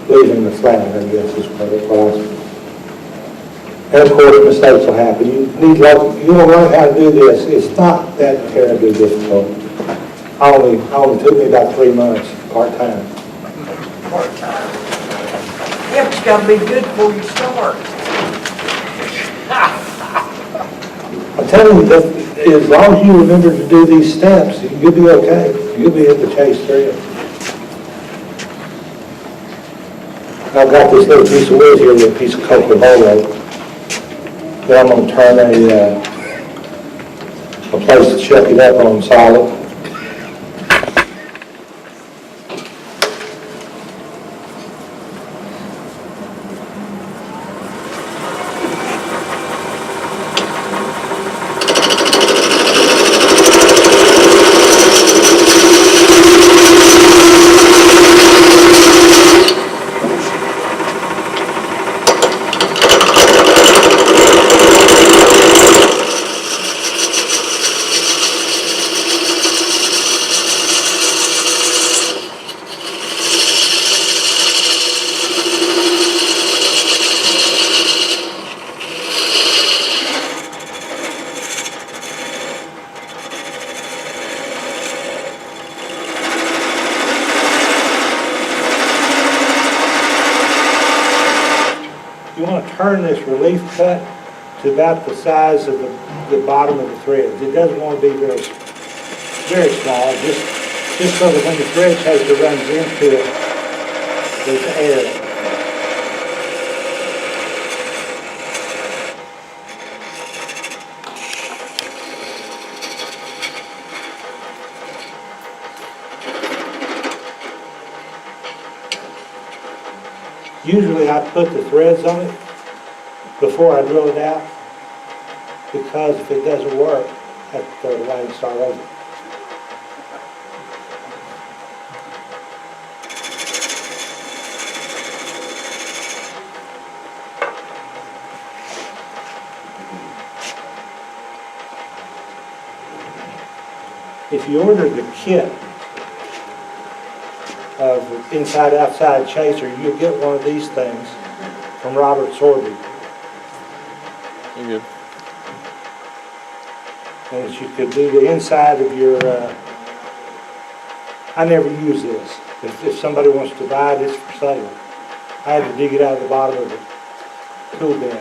leaving the flat, I guess is what it was. And of course, mistakes will happen. You need you want to learn how to do this. It's not that terribly difficult. Only took me about 3 months part-time. Part-time. Yeah, but you gotta be good before you start. I'm telling you that as long as you remember to do these steps, you'll be okay. You'll be able to chase through it. I've got this little piece of wood here with a piece of Coca-Cola that I'm going to turn a place to chuck it up on solid. You want to turn this relief cut to about the size of the bottom of the threads. It doesn't want to be very small, just so that when the thread taster runs into it, there's air. Usually I put the threads on it before I drill it out, because if it doesn't work, I have to throw it away and start over. If you order the kit of inside-outside chaser, you'll get one of these things from Robert Sorby. You're good. And you could do the inside of your, I never use this. If somebody wants to buy it, it's for sale. I had to dig it out of the bottom of the tool bin.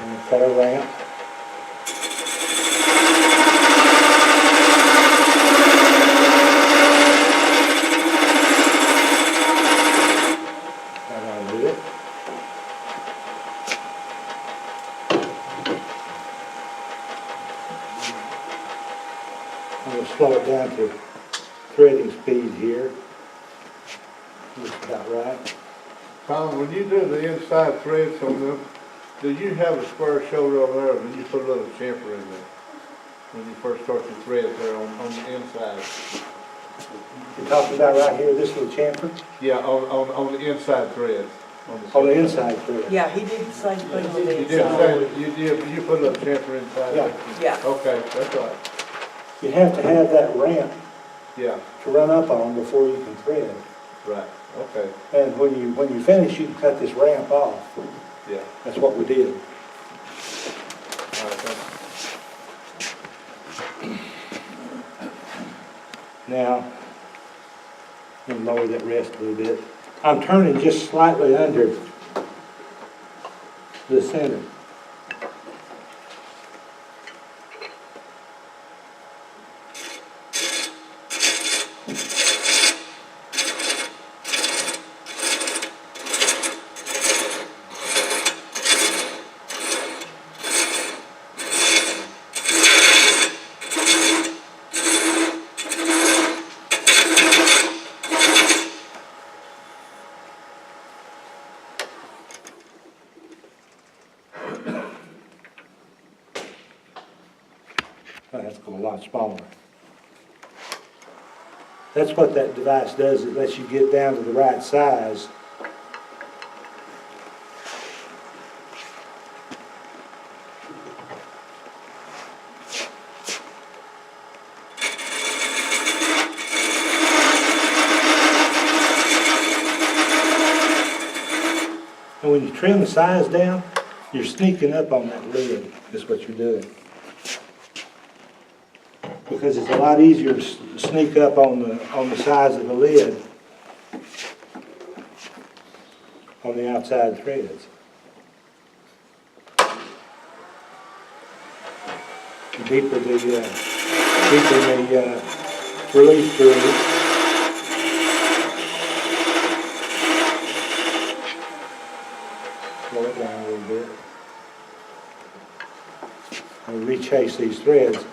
And cut a ramp. I'm going to slow it down to threading speed here. Looks about right. Tom, when you do the inside threads on them, do you have a square shoulder over there, or do you put a little chamfer in there? When you first start your threads there on the inside? You're talking about right here, this little chamfer? Yeah, on the inside threads. On the inside thread. Yeah, he did the same thing on the You did inside. you put a little chamfer inside? Yeah. Yeah. Okay, that's right. You have to have that ramp Yeah, to run up on before you can thread. right, okay, And when you finish, you can cut this ramp off. yeah. That's what we did. All right, thanks. Now, I'm going to lower that rest a little bit. I'm turning just slightly under the center. That's going a lot smaller. That's what that device does. It lets you get down to the right size. when you trim the size down, you're sneaking up on that lid, is what you're doing. Because it's a lot easier to sneak up on the size of the lid on the outside threads. The deeper the relief groove, slow it down a little bit. And rechafe these threads.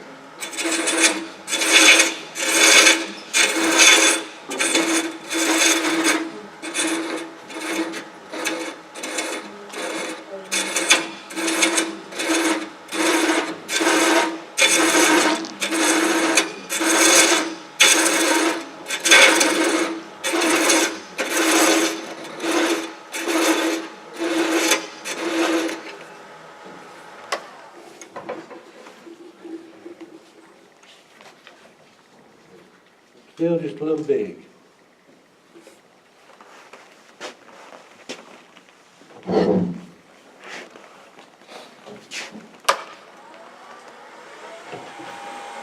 Still just a little big.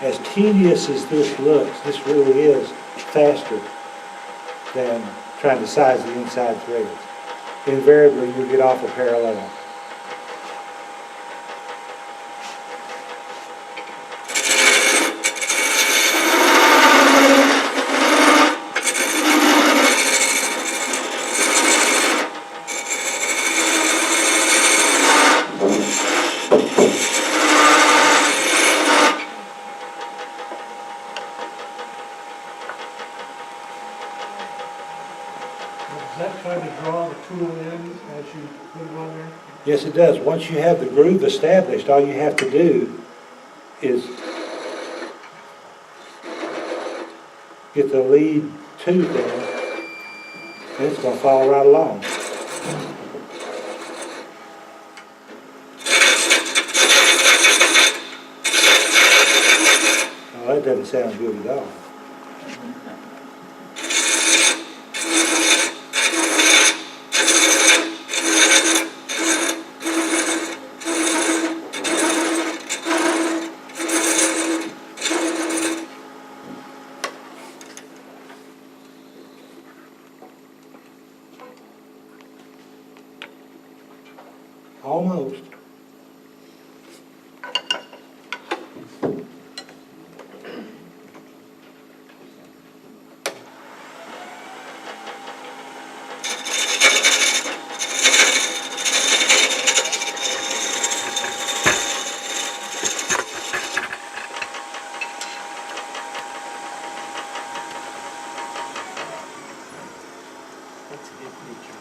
As tedious as this looks, this really is faster than trying to size the inside threads. Invariably, you get off a parallel. Does that kind of draw the tool in as you put it on there? Yes, it does. Once you have the groove established, all you have to do is get the lead tooth in, and it's going to follow right along. Oh, that doesn't sound good at all. Almost. That's a good picture.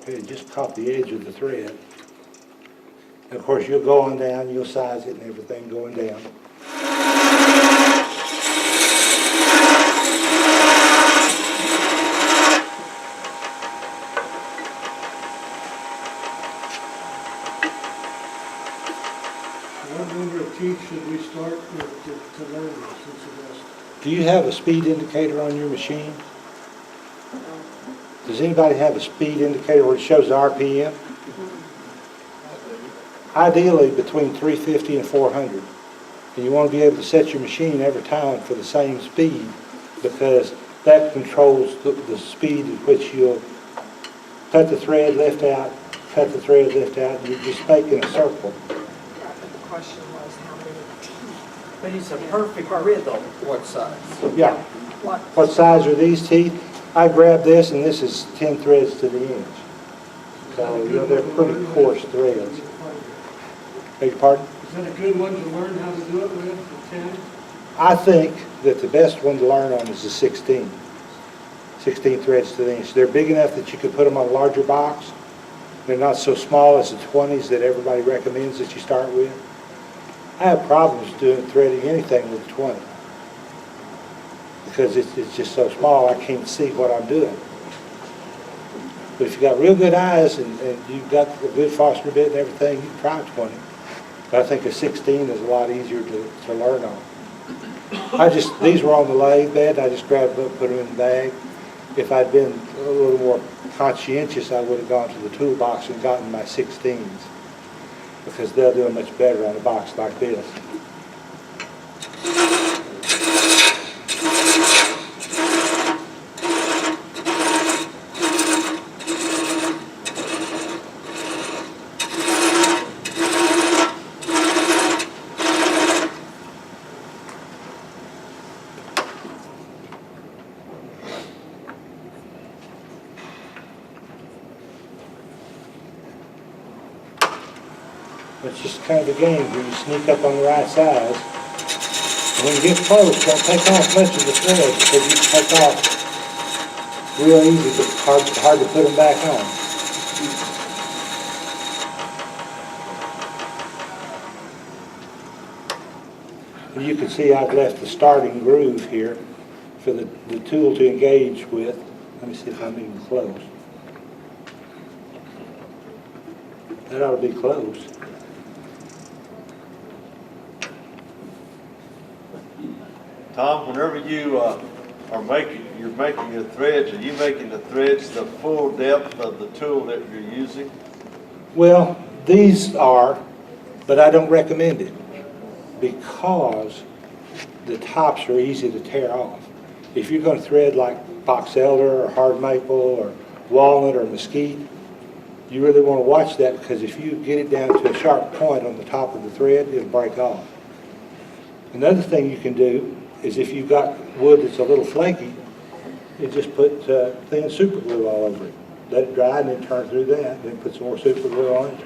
Okay, just caught the edge of the thread. And of course, you'll go on down, you'll size it and everything going down. What number of teeth should we start with to learn this? What's the best? Do you have a speed indicator on your machine? Does anybody have a speed indicator where it shows the RPM? Ideally between 350 and 400. And you want to be able to set your machine every time for the same speed, because that controls the speed at which you'll cut the thread, lift out, cut the thread, lift out, and you're just making a circle. The question was how many teeth? But it's a perfect rhythm. What size? Yeah. What size are these teeth? I grabbed this, and this is 10 threads to the inch. So, you know, they're pretty coarse threads. Beg your pardon? Is that a good one to learn how to do it with, the 10? I think that the best one to learn on is the 16. 16 threads to the inch. They're big enough that you could put them on a larger box. They're not so small as the 20s that everybody recommends that you start with. I have problems threading anything with 20. because it's just so small, I can't see what I'm doing. But if you got real good eyes and you've got a good Foster bit and everything, you can try 20. But I think a 16 is a lot easier to learn on. These were on the lathe bed, I just grabbed them, put them in the bag. If I'd been a little more conscientious, I would have gone to the toolbox and gotten my 16s, because they'll do much better on a box like this. It's just kind of a game where you sneak up on the right size. And when you get close, don't take off much of the thread, because you can take off real easy, but it's hard to put them back on. And you can see I've left the starting groove here for the tool to engage with. Let me see if I'm even close. That ought to be close. Tom, whenever you're making your threads, are you making the threads the full depth of the tool that you're using? Well, these are, but I don't recommend it, because the tops are easy to tear off. If you're going to thread like box elder or hard maple or walnut or mesquite, you really want to watch that, because if you get it down to a sharp point on the top of the thread, it'll break off. Another thing you can do is, if you've got wood that's a little flaky, you just put thin super glue all over it. Let it dry and then turn through that. Then put some more super glue on it,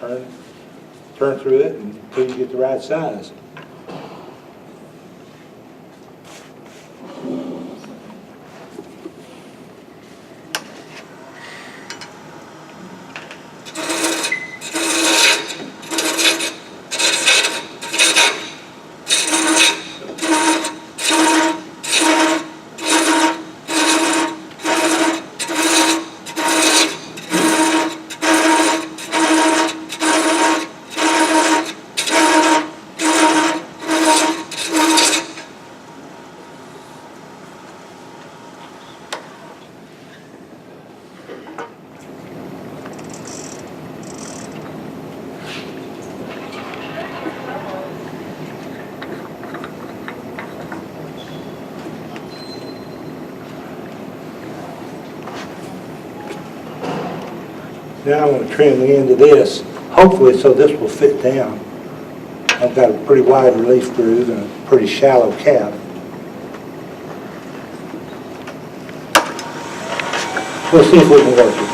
turn through it until you get the right size. Now I want to trim the end of this, hopefully so this will fit down. I've got a pretty wide relief groove and a pretty shallow cap. We'll see if we can work it.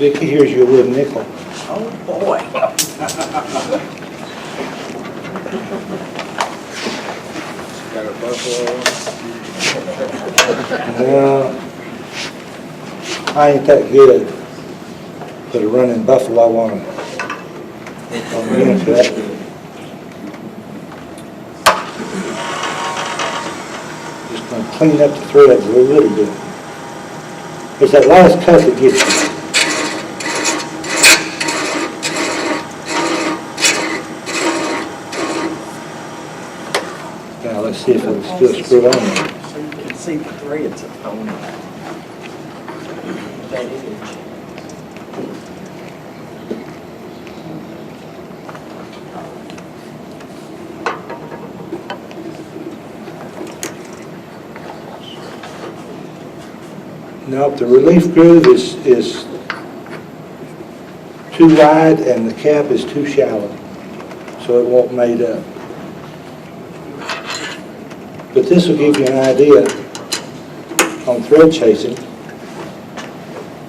Vicki, here's your little nickel. Oh, boy. Got a I ain't that good, but a running buffalo on the end cut. Just gonna clean up the threads a little bit. It's that last cut that gets you. Now let's see if it'll still screw on there. So you can see the threads on that edge. Nope, the relief groove is too wide and the cap is too shallow, so it won't mate up. But this will give you an idea on thread chasing.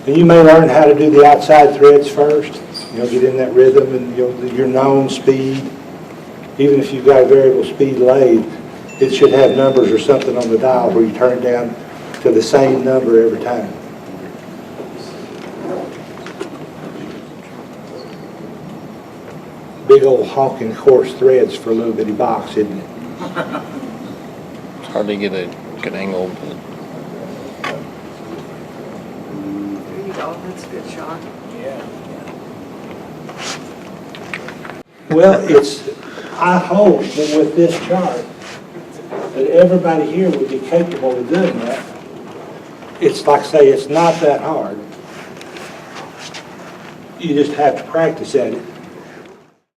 And you may learn how to do the outside threads first. You'll get in that rhythm and your known speed. Even if you've got a variable speed lathe, it should have numbers or something on the dial where you turn it down to the same number every time. Big old honking coarse threads for a little bitty box, isn't it? It's hard to get a good angle. But There you go, that's a good shot. Well, I hope that with this chart, that everybody here would be capable of doing that. It's like I say, it's not that hard. You just have to practice at it.